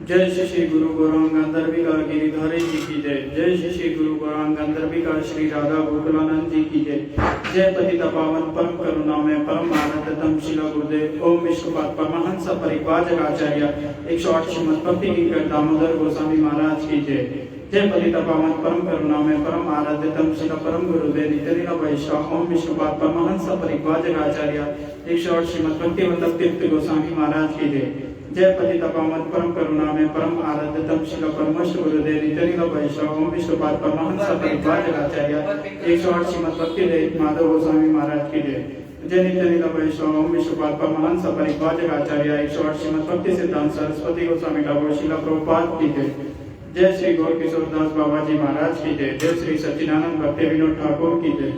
जय श्री श्री गुरु गौरांग गंधर्विका गिरिधारी जी की जय। जय श्री श्री गुरु गौरांग गंधर्विका श्री राधा गोकुलानंद जी की जय। जय पतित पावन परम करुणामय परम आनंदतम शिल गुरुदेव ओम विष्णुपाद परमहंस परिव्राजक आचार्य 108 श्रीमद् भक्ति गिरिकर दामोदर गोस्वामी महाराज की जय। जय पतित पावन परम करुणामय परम आराध्यतम शिल परम गुरुदेव नित्यलीला वैष्णव ओम विष्णुपाद परमहंस परिव्राजक आचार्य 108 श्रीमद् भक्तिवंत तीर्थ गोस्वामी महाराज की जय। जय पतित पावन परम करुणामय परम आराध्यतम शिल परमश्च गुरुदेव नित्यलीला वैष्णव ओम विष्णुपाद परमहंस परिव्राजक आचार्य 108 श्रीमद् भक्तिवेदांत माधव गोस्वामी महाराज की जय। जय नित्यलीला वैष्णव ओम विष्णुपाद परमहंस परिव्राजक आचार्य 108 श्रीमद् भक्ति सिद्धांत सरस्वती गोस्वामी ठाकुर शिला प्रभुपाद की जय। जय श्री गौर किशोरदास बाबा जी महाराज की जय। जय श्री सच्चिदानंद भक्ति विनोद ठाकुर की जय।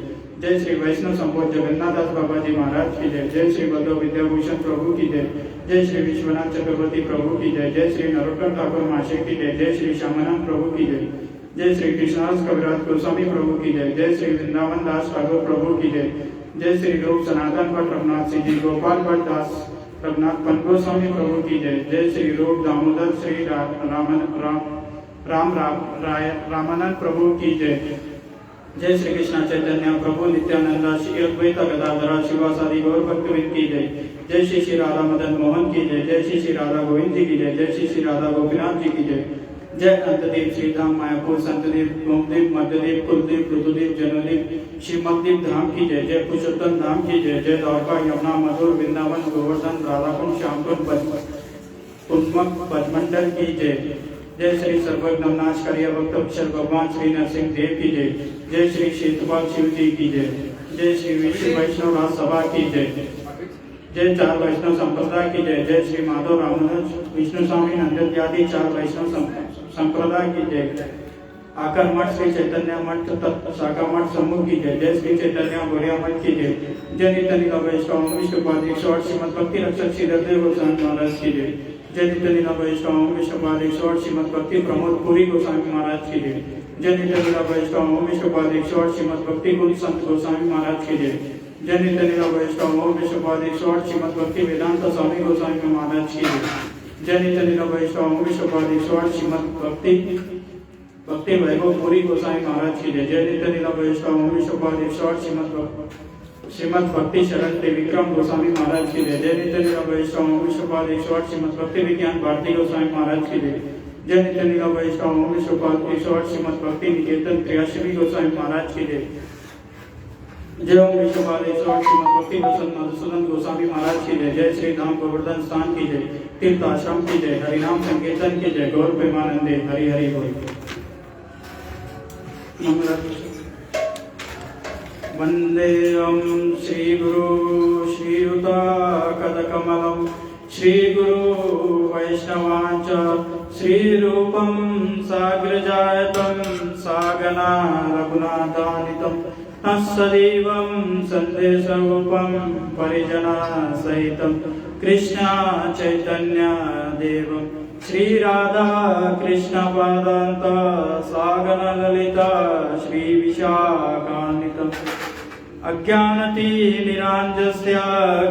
जय श्री वैष्णव संपोध जगन्नाथ दास बाबा जी महाराज की जय। जय श्री बद्धव विद्याभूषण प्रभु की जय। जय श्री विश्वनाथ चक्रवर्ती प्रभु की जय। जय श्री नरोत्तम ठाकुर महाशय की जय। जय श्री श्यामानंद प्रभु की जय। जय श्री कृष्णदास कविराज गोस्वामी प्रभु की जय। जय श्री वृंदावन दास ठाकुर प्रभु की जय। जय श्री रूप सनातन भट्ट रघुनाथ सिंह जी गोपाल भट्ट दास रघुनाथ पंत गोस्वामी प्रभु की जय। जय श्री रूप दामोदर श्री रामानंद प्रभु की जय। जय श्री कृष्ण चैतन्य प्रभु नित्यानंद श्री अद्वैत गदाधर शिवासादि गौर भक्तवृंद की जय। जय श्री श्री राधा मदन मोहन की जय। जय श्री श्री राधा गोविंद जी की जय। जय श्री श्री राधा गोपीनाथ जी की जय। जय अंतदीप श्रीधाम मायापुर संतदीप गोमदीप मध्यदीप कुलदीप ऋतुदीप जनदीप श्रीमदीप धाम की जय। जय पुरुषोत्तम धाम की जय। जय द्वारका यमुना मधुर वृंदावन गोवर्धन राधाकुंड श्यामकुंड उन्मक पद्मंडल की जय। जय श्री सर्वज्ञनाशकारी भक्त अक्षर भगवान श्री नरसिंह देव की जय। जय श्री शीतपाल शिव जी की जय। जय श्री विश्व वैष्णव राज सभा की जय। जय चार वैष्णव संप्रदाय की जय। जय श्री माधव रामानुज विष्णु स्वामी नंदन आदि चार वैष्णव संप्रदाय की जय। आकर मठ श्री चैतन्य मठ शाखा मठ समूह की जय। जय श्री चैतन्य गौरिया मठ की जय। जय नित्यानंद वैष्णव विष्णुपाद 108 श्रीमद् भक्ति रक्षक श्री देव गोस्वामी महाराज की जय। जय नित्यानंद वैष्णव विष्णुपाद 108 श्रीमद् भक्ति प्रमोद पुरी गोस्वामी महाराज की जय। जय नित्यानंद वैष्णव विष्णुपाद 108 श्रीमद् भक्ति कुल संत गोस्वामी महाराज की जय। जय नित्यानंद वैष्णव विष्णुपाद 108 श्रीमद् भक्ति वेदांत स्वामी गोस्वामी महाराज की जय। जय नित्यानंद वैष्णव विष्णुपाद 108 श्रीमद् भक्ति वैभव पुरी गोस्वामी महाराज की जय। जय नित्यानंद वैष्णव विष्णुपाद 108 श्रीमद् भक्ति शरण त्रिविक्रम गोस्वामी महाराज की जय। जय नित्यानंद वैष्णव विष्णुपाद 108 श्रीमद् भक्ति विज्ञान भारती गोस्वामी महाराज की जय। जय नित्यानंद वैष्णव विष्णुपाद 108 श्रीमद् भक्ति निकेतन त्रियाश्री गोस्वामी महाराज की जय। जय ओम विष्णुपाद 108 श्रीमद् भक्ति वसंत मधुसूदन गोस्वामी महाराज की जय। जय श्री धाम गोवर्धन स्थान की जय। तीर्थ आश्रम की जय। हरिनाम संकीर्तन की जय। गौर प्रेमानंदे हरि हरि बोल। वंदेयं श्री गुरु श्रीयुताकदकमलं श्री गुरु वैष्णवांच श्री रूपं साग्रजायतं सागना रघुनाथानितं तत्सदैवं संदेशरूपं परिजना सहितं कृष्ण चैतन्य देवं श्री राधा कृष्ण पादांत सागन ललिता श्री विशाखान्वितम् अज्ञानतिमिरान्धस्य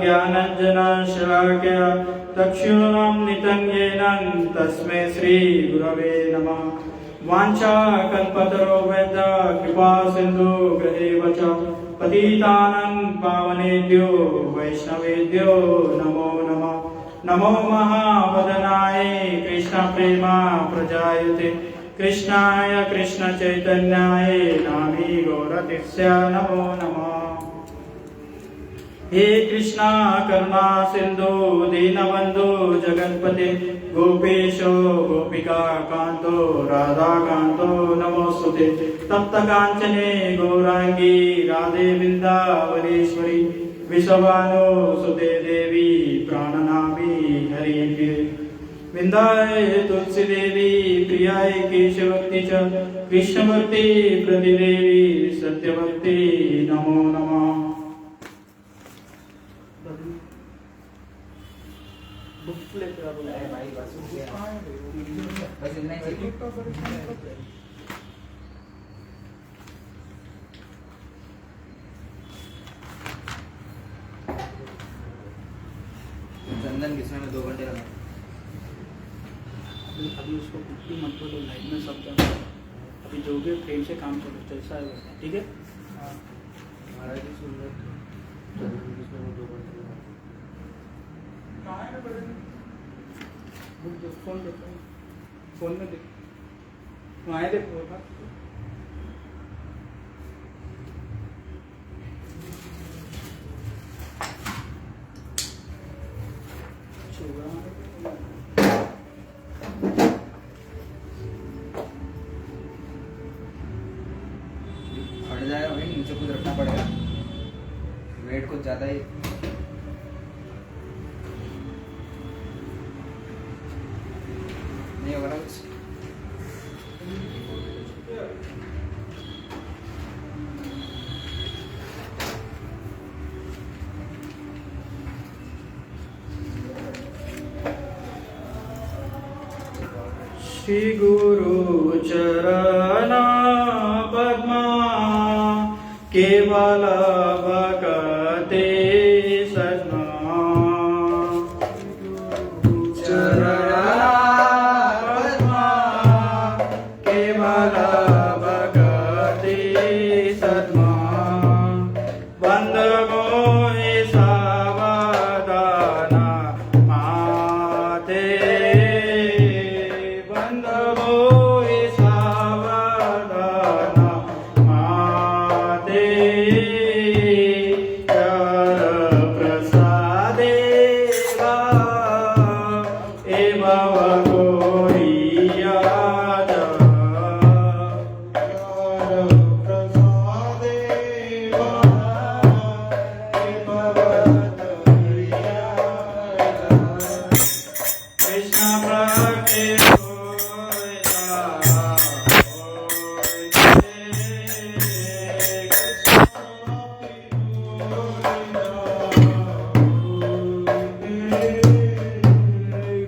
ज्ञानाञ्जनशलाकया चक्षुरुन्मीलितं येन तस्मै श्री गुरवे नमः। वाञ्छाकल्पतरुभ्यश्च कृपा सिन्धुभ्यैव च पतितानां पावनेभ्यो वैष्णवेभ्यो नमो नमः। नमो महावदनाय कृष्ण प्रेमा प्रजायते कृष्णाय कृष्ण चैतन्याय नामी गौरतिस्य नमो नमः। हे कृष्णा करुणा सिंधु दीनबंधु जगतपते गोपेशो गोपिका कांतो राधा कांतो नमोस्तुते। तप्त कांचने गौरांगी राधे वृंदावनेश्वरी विश्वभानु सुते देवी प्राणनामी हरि विंदाय तुलसी देवी प्रियाय केशवक्ति च कृष्ण भक्ति प्रतिदेवी सत्यभक्ति नमो नमः। चंदन किसने में 2 घंटे लगा। अभी उसको कुछ भी मत बोलो, लाइट में सब जाना। अभी जो भी प्रेम से काम करो, जैसा है वैसा, ठीक है? हाँ महाराज जी सुन रहे थे जिसमें वो 2 घंटे कहाँ है बड़े बुक दो, फोन देखो, फोन में देख, वहाँ है देखो बात। फट जाएगा भाई, नीचे कुछ रखना पड़ेगा, वेट कुछ ज़्यादा ही नहीं होगा ना कुछ। श्री गुरु चरणा पद्मा केवल भगते सद्मा। चरणा पद्मा केवल भगते सद्मा। बंद मोहि सावधाना माते। बंद मोहि सावधाना माते। कर प्रसादेवा एव गोरियाद। कर प्रसादेवा एव गोरियाद। कृष्ण भक्ति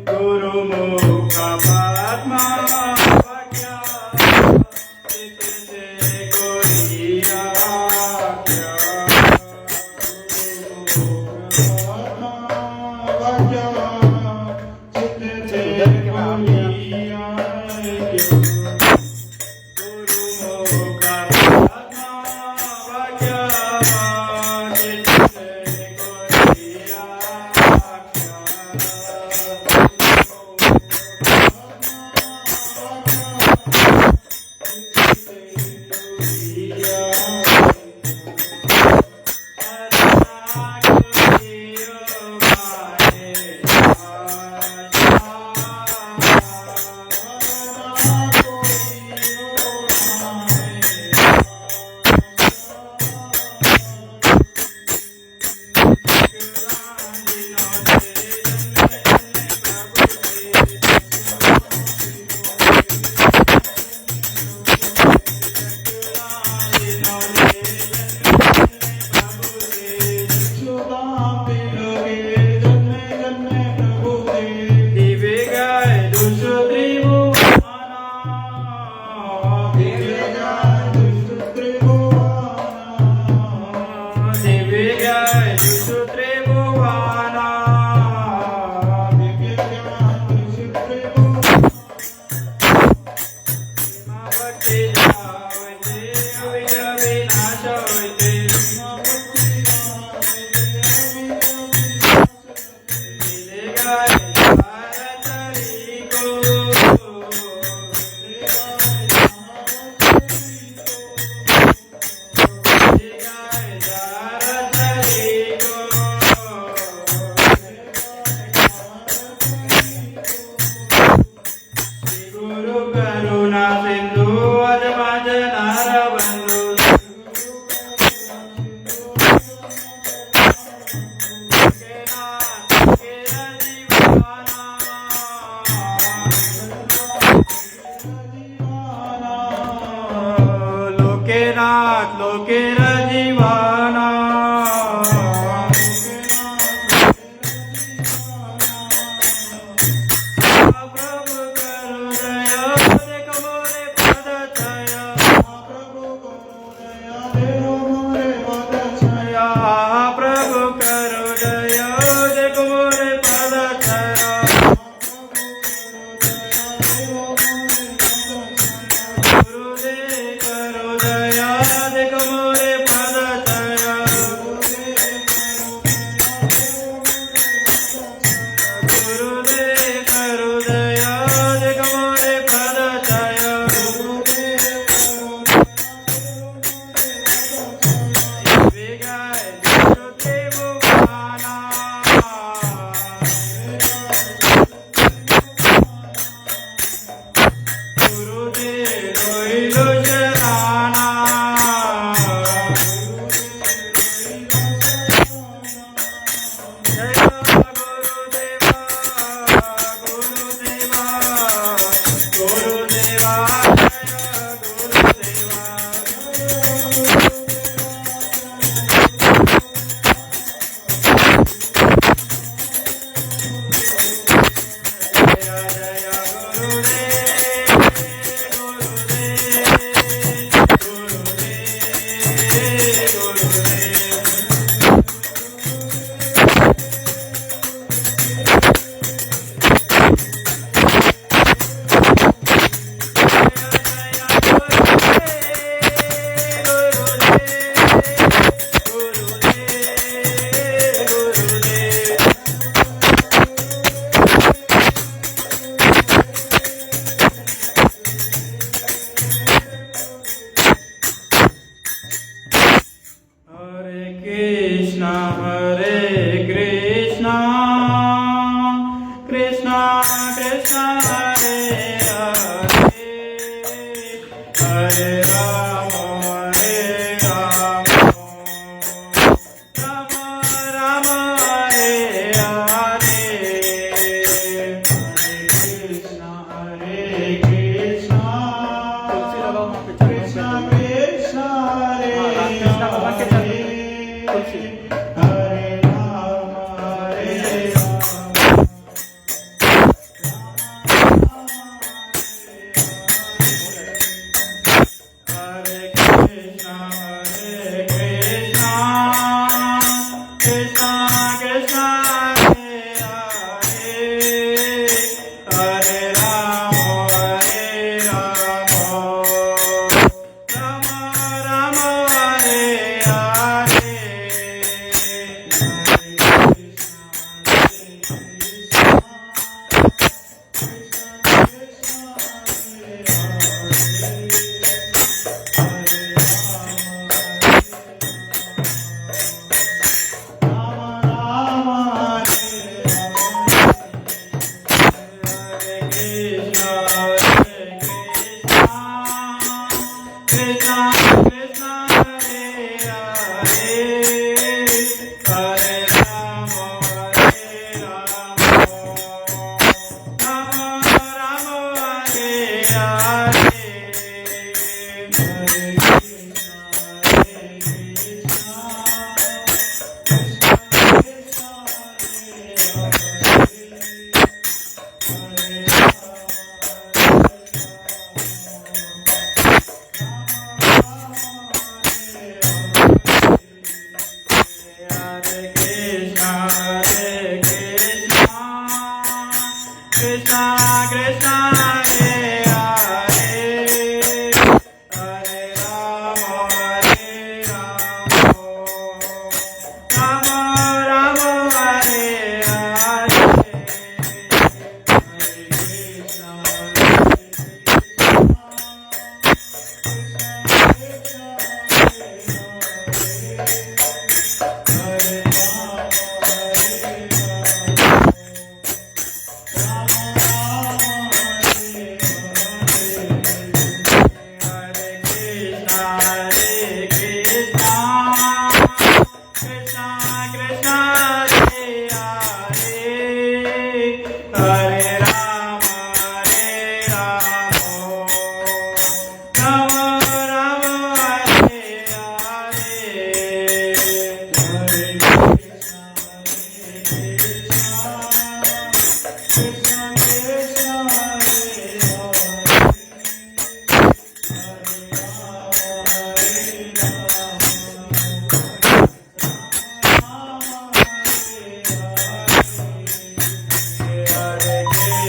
गुरुमुख पद्मा वाक्या चित्त से गोरिया। लोकेनाथ लोकेर जीवाना। प्रभु करो दया देख मोरे पद छाया। प्रभु करो दया देख मोरे पद छाया। प्रभु करो दया देख मोरे पद छाया। Hare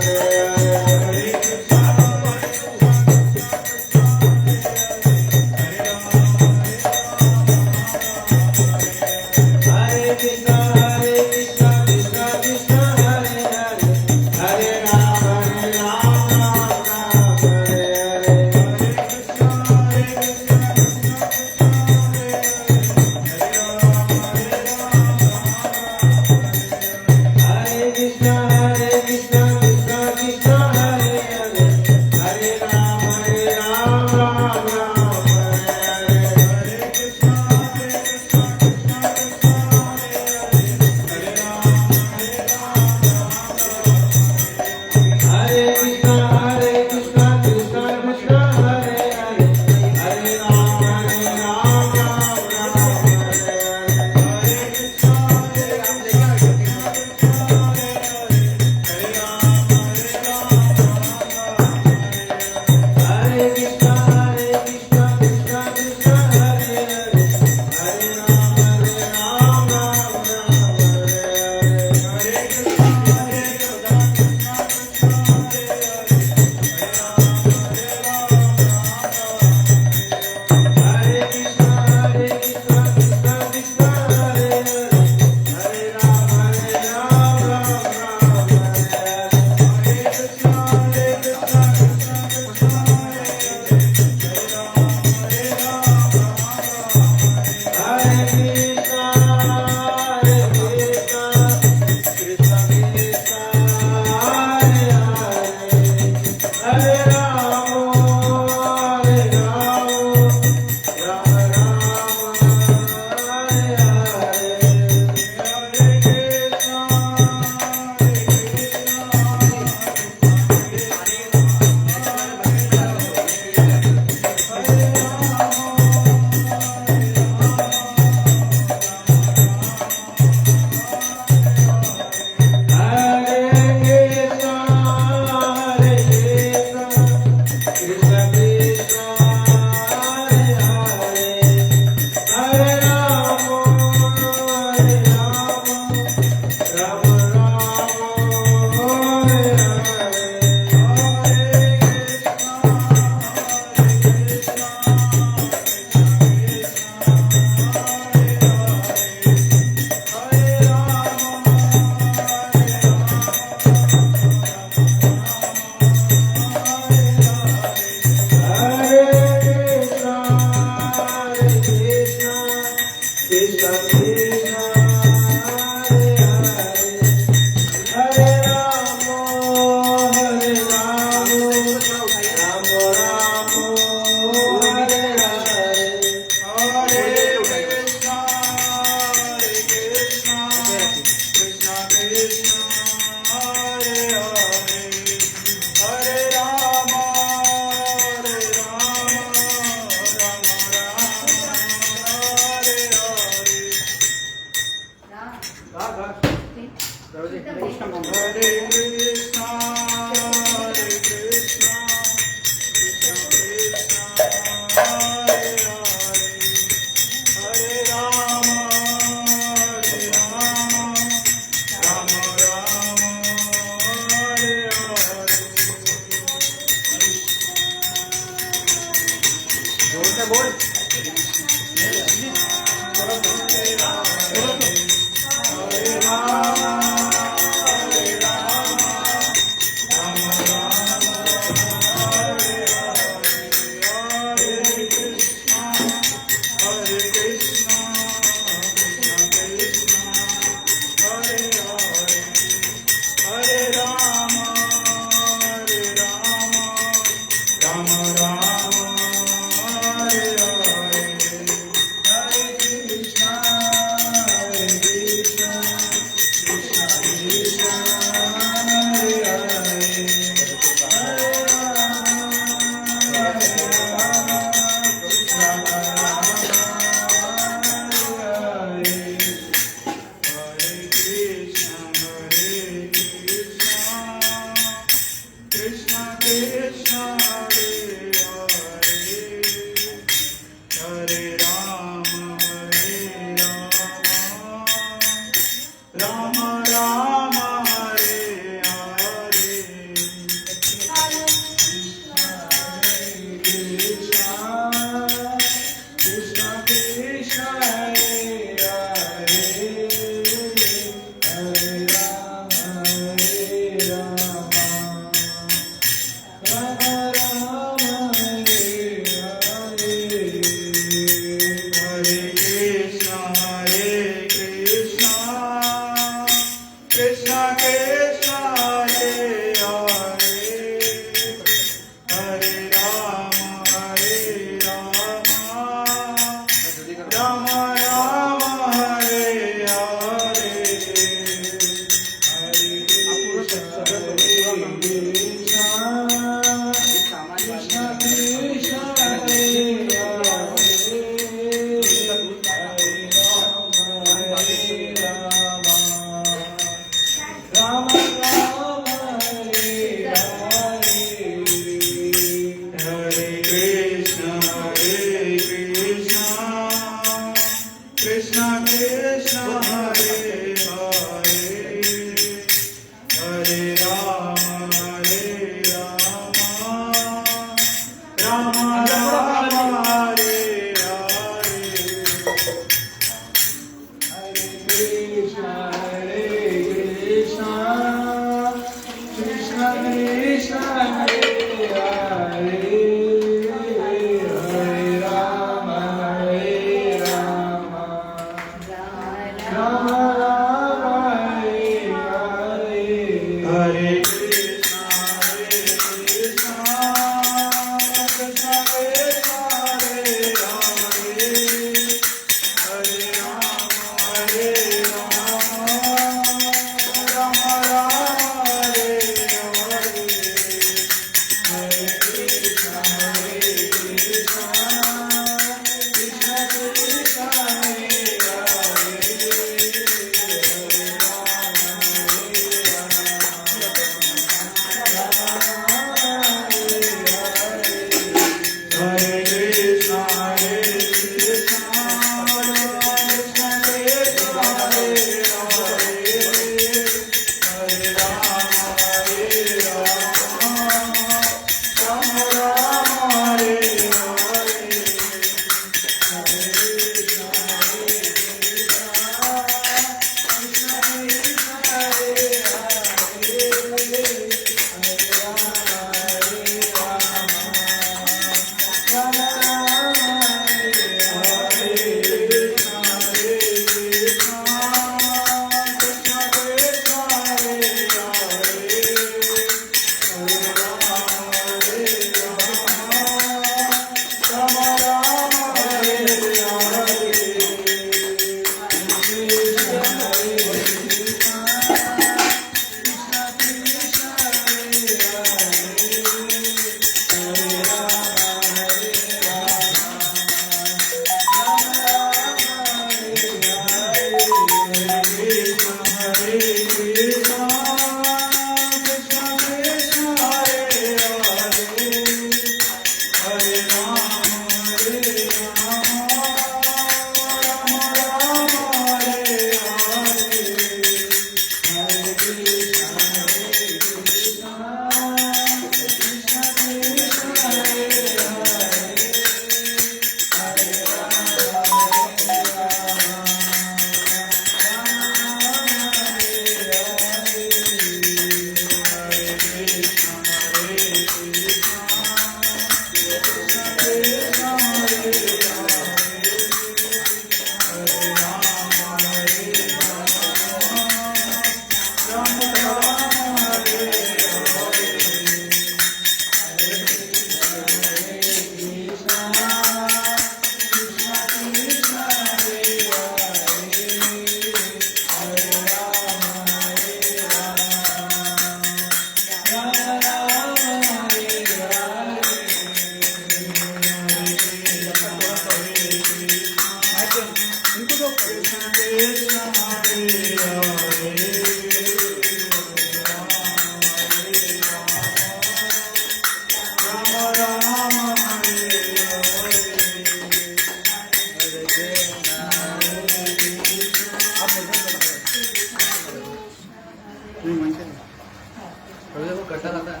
कभी देखो कट्टा रहता है,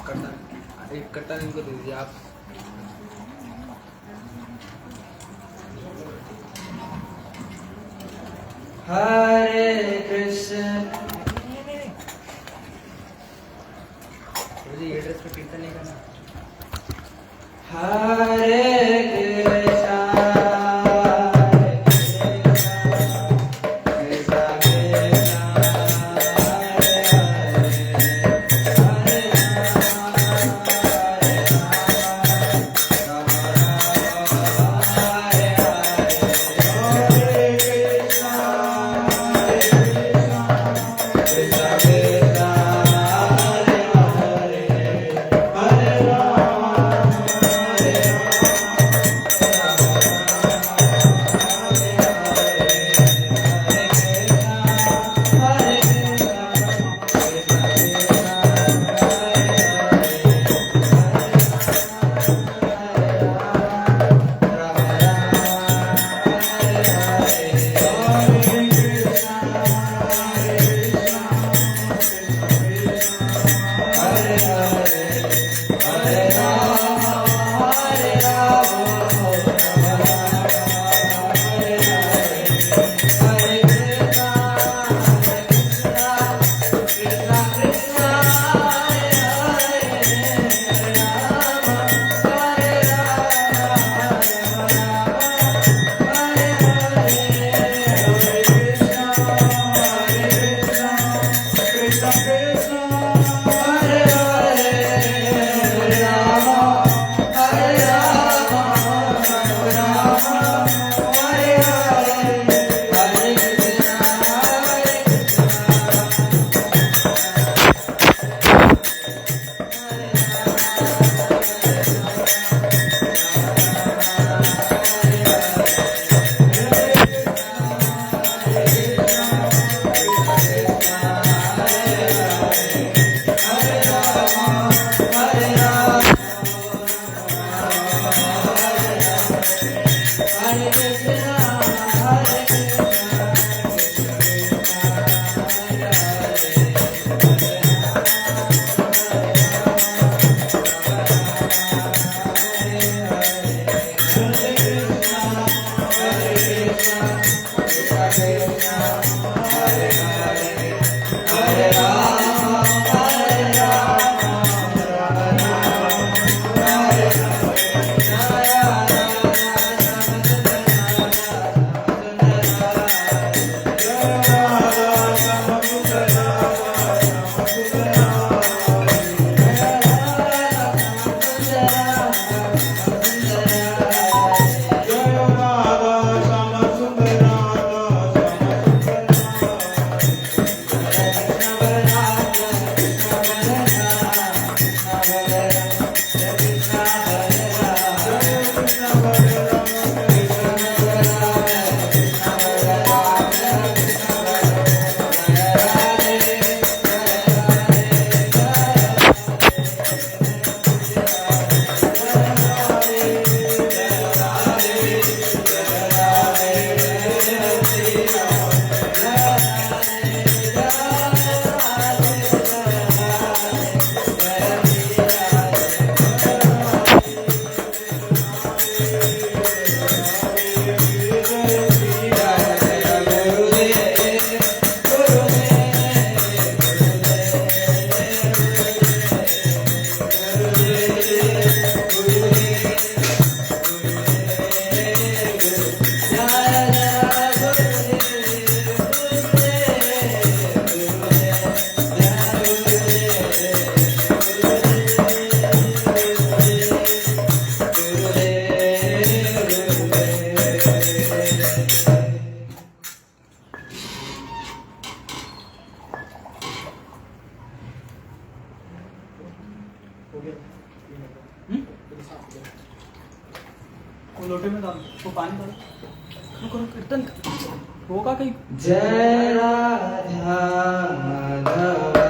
कट्टा, एक कट्टा इनको दे दीजिए आप। हरे कृष्ण। मुझे ये ड्रेस पे कीर्तन नहीं करना। हरे कृष्ण कृष्ण कृष्ण हरे वो लोटे में डालो, वो पानी डालो, करो कीर्तन होगा कहीं। जय राधा माधव